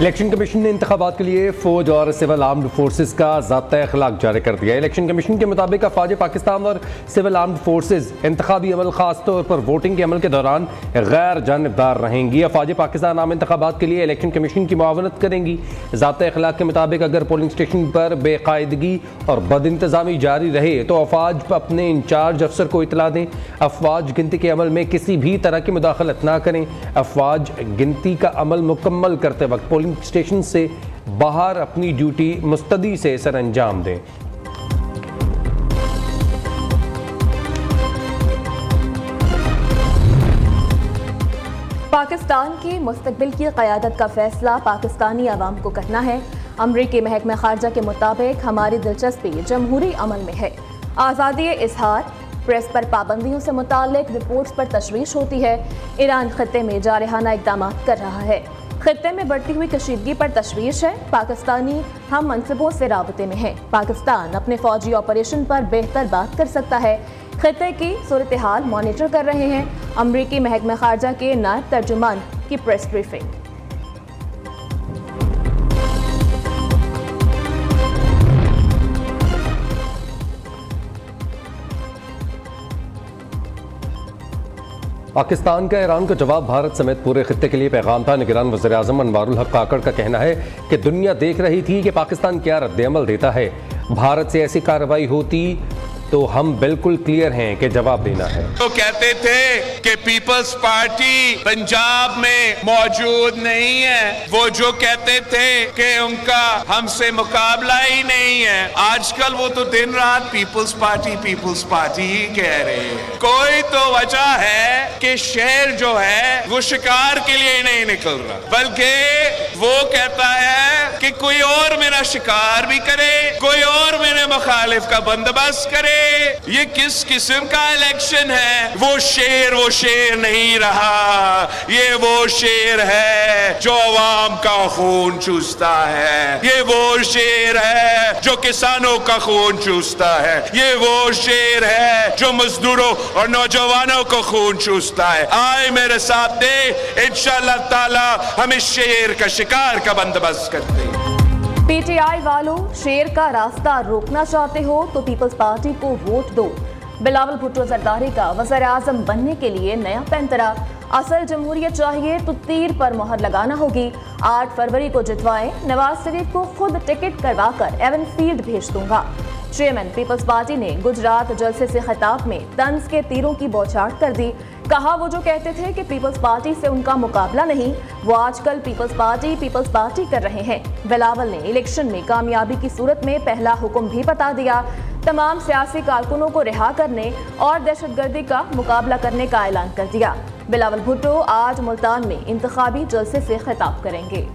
Election commission ने इंतखाबात के लिए फौज और सिविल आर्म्ड फोर्सेज का ज़ाब्ता अखलाक जारी कर दिया। इलेक्शन कमीशन के मुताबिक अफवाज पाकिस्तान और सिविल आर्म्ड फोर्सेज इंतखाबी अमल खास तौर पर वोटिंग के अमल के दौरान गैर जानिबदार रहेंगी। अफवाज पाकिस्तान आम इंतखाबात के लिए इलेक्शन कमीशन की मुआवनत करेंगी। ज़ाब्ता अखलाक के मुताबिक अगर पोलिंग स्टेशन पर बेकायदगी और बदइंतजामी जारी रहे तो अफवाज अपने इंचार्ज अफसर को इतला दें। अफवाज गिनती के अमल में किसी भी तरह की मुदाखलत ना करें। अफवाज गिनती का अमल मुकम्मल करते वक्त पोलिंग स्टेशन से बाहर अपनी ड्यूटी मुस्तदी से सर अंजाम दें। पाकिस्तान के मुस्तकबिल की क़यादत का फैसला पाकिस्तानी अवाम को करना है। अमरीकी महकमा खारजा के मुताबिक हमारी दिलचस्पी जमहूरी अमल में है। आज़ादी इजहार, प्रेस पर पाबंदियों से मुताल्लिक रिपोर्ट्स पर तशवीश होती है। ईरान खत्ते में जारहाना इक़दाम कर रहा है। खत्ते में बढ़ती हुई कशीदगी पर तशवीश है। पाकिस्तानी हम मनसबों से राबते में है। पाकिस्तान अपने फौजी ऑपरेशन पर बेहतर बात कर सकता है। खत्ते की सूरत हाल मॉनिटर कर रहे हैं। अमरीकी महकमा खारजा के नायब तर्जुमान की प्रेस ब्रीफिंग। पाकिस्तान का ईरान को जवाब भारत समेत पूरे खित्ते के लिए पैगाम था। निगरान वज़ीर आज़म अनवारुल हक काकड़ का कहना है कि दुनिया देख रही थी कि पाकिस्तान क्या रद्द-ए-अमल देता है। भारत से ऐसी कार्रवाई होती तो हम बिल्कुल क्लियर हैं कि जवाब देना है। तो कहते थे कि पीपल्स पार्टी पंजाब में मौजूद नहीं है। वो जो कहते थे कि उनका हमसे मुकाबला ही नहीं है, आजकल वो तो दिन रात पीपल्स पार्टी ही कह रहे हैं। कोई तो वजह है कि शेर जो है वो शिकार के लिए नहीं निकल रहा, बल्कि वो कहता है कि कोई और मेरा शिकार भी करे, कोई और मेरे मुखालिफ का बंदोबस्त करे। ये किस किस्म का इलेक्शन है? वो शेर नहीं रहा। ये वो शेर है जो अवाम का खून चूसता है। ये वो शेर है जो किसानों का खून चूसता है। ये वो शेर है जो मजदूरों और नौजवानों को खून चूसता है। आए मेरे साथ दे, इंशाअल्लाह ताला हम इस शेर का शिकार का बंदोबस्त करते हैं। पीटीआई वालों, शेर का रास्ता रोकना चाहते हो तो पीपल्स पार्टी को वोट दो। बिलावल भुट्टो जरदारी का वज़ीर आज़म बनने के लिए नया पैंतरा। असल जमहूरियत चाहिए तो तीर पर मोहर लगाना होगी। 8 फरवरी को जितवाएं। नवाज शरीफ को खुद टिकट करवा कर एवन फील्ड भेज दूंगा। चेयरमैन पीपल्स पार्टी ने गुजरात जलसे से खिताब में तंज के तीरों की बौछार कर दी। कहा वो जो कहते थे कि पीपल्स पार्टी से उनका मुकाबला नहीं, वो आजकल पीपल्स पार्टी कर रहे हैं। बिलावल ने इलेक्शन में कामयाबी की सूरत में पहला हुक्म भी बता दिया। तमाम सियासी कारकुनों को रिहा करने और दहशतगर्दी का मुकाबला करने का ऐलान कर दिया। बिलावल भुट्टो आज मुल्तान में इंतखाबी जलसे से खिताब करेंगे।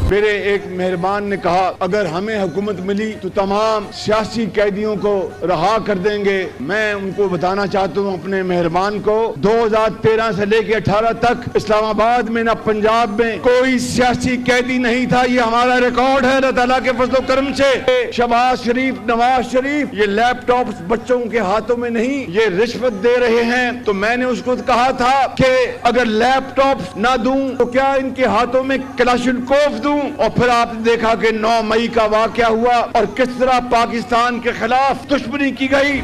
मेरे एक मेहरबान ने कहा अगर हमें हुकूमत मिली तो तमाम सियासी कैदियों को रहा कर देंगे। मैं उनको बताना चाहता हूँ अपने मेहरबान को, 2013 से लेकर 18 तक इस्लामाबाद में न पंजाब में कोई सियासी कैदी नहीं था। ये हमारा रिकॉर्ड है अल्लाह ताला के फजलो करम से। शहबाज शरीफ, नवाज शरीफ ये लैपटॉप बच्चों के हाथों में नहीं, ये रिश्वत दे रहे हैं। तो मैंने उसको कहा था कि अगर लैपटॉप ना दूं तो क्या इनके हाथों में क्लाशिनकोव दूं। और फिर आपने देखा कि 9 मई का वाकया हुआ और किस तरह पाकिस्तान के खिलाफ दुश्मनी की गई।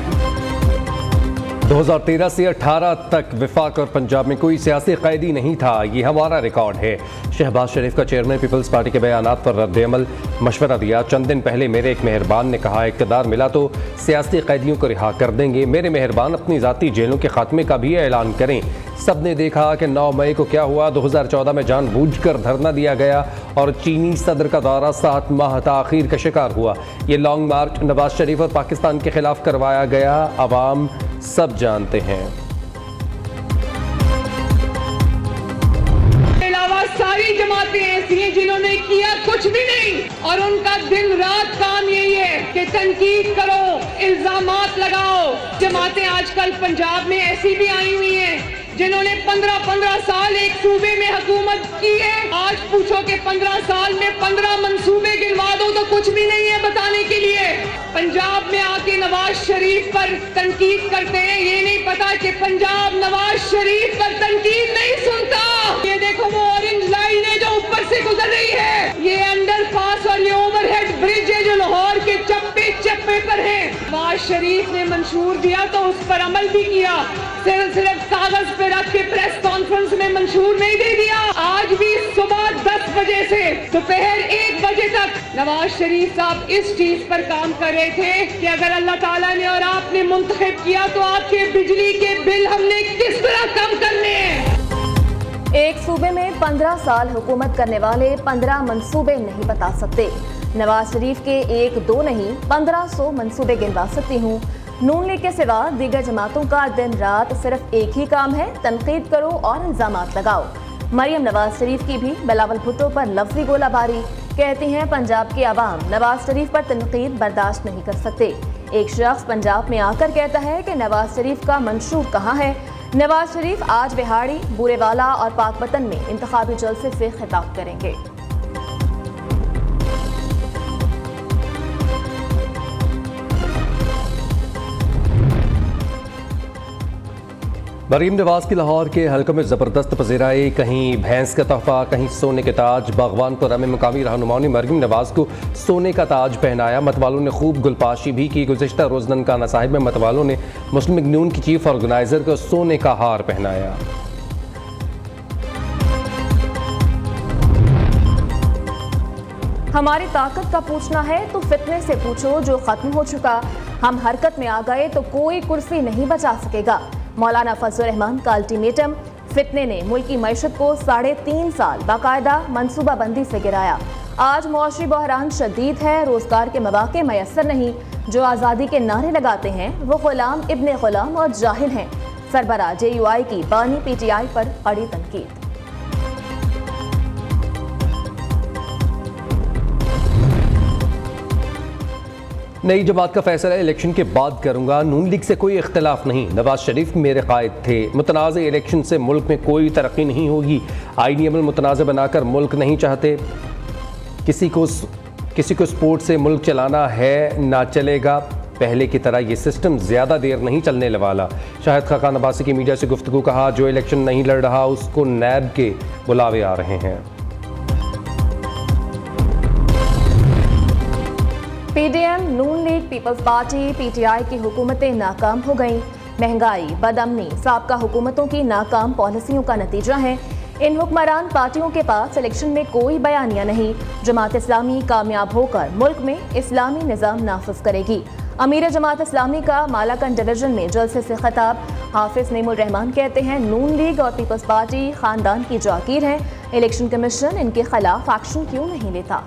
2013 से 18 तक वफाक और पंजाब में कोई सियासी कैदी नहीं था। ये हमारा रिकॉर्ड है। शहबाज शरीफ का चेयरमैन पीपल्स पार्टी के बयानात पर रद्द-ए-अमल मशवरा दिया। चंद दिन पहले मेरे एक मेहरबान ने कहा इक़्तिदार मिला तो सियासी कैदियों को रिहा कर देंगे। मेरे मेहरबान अपनी ज़ाती जेलों के खात्मे का भी ऐलान करें। सब ने देखा कि 9 मई को क्या हुआ। 2014 में जानबूझकर धरना दिया गया और चीनी सदर का दौरा 7 माह ताख़ीर का शिकार हुआ। ये लॉन्ग मार्च नवाज शरीफ और पाकिस्तान के खिलाफ करवाया गया, अवाम सब जानते हैं। सारी जमातें ऐसी हैं जिन्होंने किया कुछ भी नहीं और उनका दिन रात काम यही है कि तनकीद करो, इल्जामात लगाओ। जमातें आजकल पंजाब में ऐसी भी आई हुई हैं जिन्होंने 15-15 साल एक सूबे में हुकूमत की है। आज पूछो कि 15 साल में 15 मंसूबे गिनवा दो तो कुछ भी नहीं है बताने के लिए। पंजाब में आके नवाज शरीफ पर तनकीद करते हैं, ये नहीं पता कि पंजाब नवाज शरीफ पर तनकीद नहीं सुनता। ये देखो वो ऑरेंज लाइन है जो ऊपर से गुजर रही शरीफ ने मंशूर दिया तो उस पर अमल भी किया, सिर्फ कागज पे रख के प्रेस कॉन्फ्रेंस में मंशूर नहीं दे दिया। आज भी सुबह 10 बजे से दोपहर 1 बजे तक नवाज शरीफ साहब इस चीज पर काम कर रहे थे कि अगर अल्लाह ताला ने और आपने मुंतखब किया तो आपके बिजली के बिल हमने किस तरह कम करने हैं। एक सूबे में 15 साल हुकूमत करने वाले 15 मंसूबे नहीं बता सकते। नवाज शरीफ के 1-2 नहीं 1500 मंसूबे गिनवा सकती हूँ। नून लीग के सिवा दीगर जमातों का दिन रात सिर्फ एक ही काम है, तनकीद करो और इल्जामात लगाओ। मरियम नवाज शरीफ की भी बिलावल भुट्टो पर लफ्जी गोलाबारी। कहती हैं पंजाब के अवाम नवाज शरीफ पर तनकीद बर्दाश्त नहीं कर सकते। एक शख्स पंजाब में आकर कहता है कि नवाज शरीफ का मंशूर कहाँ है। नवाज शरीफ आज बिहाड़ी, बूरेवाला और पाकपतन में इंतखाबी जलसे से खिताब करेंगे। मरीम नवाज की लाहौर के हल्कों में ज़बरदस्त पजीराई, कहीं भैंस का तोहफा, कहीं सोने के ताज। बागवानपुरा में मुकामी रहनुमाओं ने मरीम नवाज को सोने का ताज पहनाया। मतवालों ने खूब गुलपाशी भी की। गुज़िश्ता रोज़ ननकाना साहिब में मतवालों ने मुस्लिम लीग नून की चीफ ऑर्गेनाइज़र को सोने का हार पहनाया। हमारी ताकत का पूछना है तो फितने से पूछो जो खत्म हो चुका। हम हरकत में आ गए तो कोई कुर्सी नहीं बचा सकेगा। मौलाना फजलुर रहमान का अल्टीमेटम। फितने ने मुल्क की मैशत को 3.5 साल बाकायदा मनसूबाबंदी से गिराया। आज मुआशी बहरान शदीद है, रोजगार के मौके मैसर नहीं। जो आज़ादी के नारे लगाते हैं वो गुलाम इब्ने गुलाम और जाहिल हैं। सरबराह JUI की बानी PTI पर कड़ी तनकीद। नई जमात का फैसला इलेक्शन के बाद करूंगा। नून लीग से कोई इख्तलाफ नहीं, नवाज शरीफ मेरे कायद थे। मुतनाज़ इलेक्शन से मुल्क में कोई तरक्की नहीं होगी। आईनी अमल मुतनाज़ बनाकर मुल्क नहीं चाहते। किसी को स्पोर्ट से मुल्क चलाना है ना चलेगा। पहले की तरह ये सिस्टम ज़्यादा देर नहीं चलने वाला। शाहिद खाकान अब्बासी की मीडिया से गुफ्तगू। कहा जो इलेक्शन नहीं लड़ रहा उसको नैब के बुलावे आ रहे हैं। PDM, नून लीग, पीपल्स पार्टी, PTI की हुकूमतें नाकाम हो गईं। महंगाई, बदअमनी, साबका हुकूमतों की नाकाम पॉलिसियों का नतीजा है। इन हुक्मरान पार्टियों के पास इलेक्शन में कोई बयानिया नहीं। जमात इस्लामी कामयाब होकर मुल्क में इस्लामी निज़ाम नाफिज करेगी। अमीर जमात इस्लामी का मालाकन डिवीजन में जलसे से खिताब। हाफिज नेमुल रहमान कहते हैं नून लीग और पीपल्स पार्टी खानदान की जागीर है। इलेक्शन कमीशन इनके खिलाफ एक्शन क्यों नहीं लेता।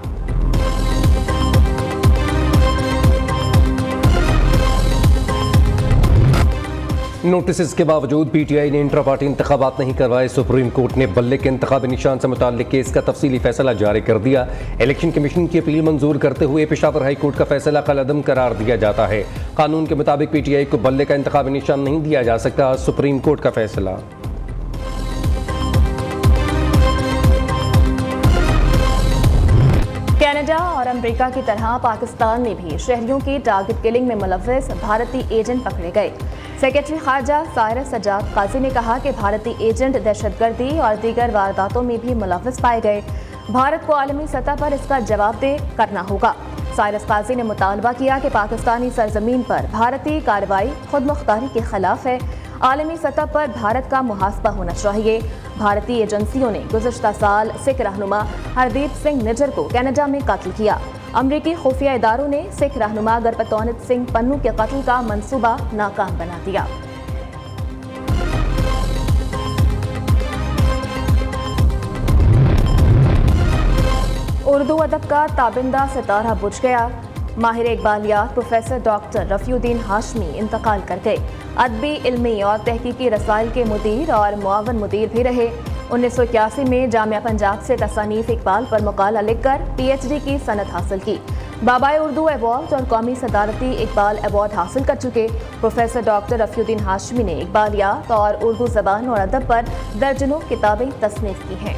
नोटिस के बावजूद PTI ने इंट्रा पार्टी इंतखाबात नहीं करवाए। सुप्रीम कोर्ट ने बल्ले के इंतखाबी निशान से मुताल्लिक केस का तफसीली फैसला जारी कर दिया। इलेक्शन कमीशन की अपील मंजूर करते हुए पेशावर हाई कोर्ट का फैसला कलअदम करार दिया जाता है। कानून के मुताबिक PTI को बल्ले का इंतखाबी निशान नहीं दिया जा सकता। सुप्रीम कोर्ट का फैसला। कनाडा और अमेरिका की तरह पाकिस्तान में भी शहरियों की टारगेट किलिंग में मुलव्वस भारतीय एजेंट पकड़े गए। सेक्रेटरी खारजा साइरस सज्जाद काजी ने कहा कि भारतीय एजेंट दहशतगर्दी और दीगर वारदातों में भी मुलव्वस पाए गए। भारत को आलमी सतह पर इसका जवाबदेह करना होगा। साइरस काजी ने मुतालबा किया कि पाकिस्तानी सरजमीन पर भारतीय कार्रवाई खुद मुख्तारी के खिलाफ है। आलमी सतह पर भारत का मुहासबा होना चाहिए। भारतीय एजेंसियों ने गुज़श्ता साल सिख रहनुमा हरदीप सिंह निज्जर को कनाडा में कत्ल किया। अमरीकी खुफिया इदारों ने सिख रहनुमा गुरबतौनित सिंह पन्नू के कत्ल का मंसूबा नाकाम बना दिया। उर्दू अदब का ताबिंदा सितारा बुझ गया। माहिर इकबालियात प्रोफेसर डॉक्टर रफ़ीउद्दीन हाशमी इंतकाल कर गए। अदबी, इल्मी और तहकीकी रसाइल के मुदीर और मुआवन मुदीर भी रहे। 1981 में जामिया पंजाब से तसानीफ इकबाल पर मुकाला लिखकर PhD की सनद हासिल की। बाबाए उर्दू अवार्ड और कौमी सदारती इकबाल अवार्ड हासिल कर चुके प्रोफेसर डॉक्टर रफ़ीउद्दीन हाशमी ने इकबालियात और उर्दू ज़बान और अदब पर दर्जनों किताबें तस्नीफ की हैं।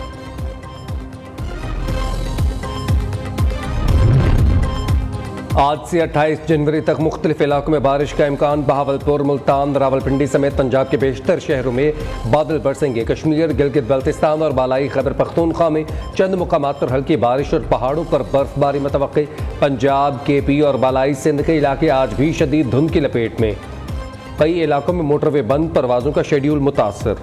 आज से 28 जनवरी तक मुख्तलिफ इलाकों में बारिश का इम्कान। बहावलपुर, मुल्तान, रावलपिंडी समेत पंजाब के बेशतर शहरों में बादल बरसेंगे। कश्मीर, गिलगित बल्तिस्तान और बालाई खैबर पख्तूनख्वा में चंद मुकामात पर हल्की बारिश और पहाड़ों पर बर्फबारी मुतवक्की। पंजाब, KP और बालाई सिंध के इलाके आज भी शदीद धुंध की लपेट में। कई इलाकों में मोटरवे बंद, परवाजों का शेड्यूल मुतासर।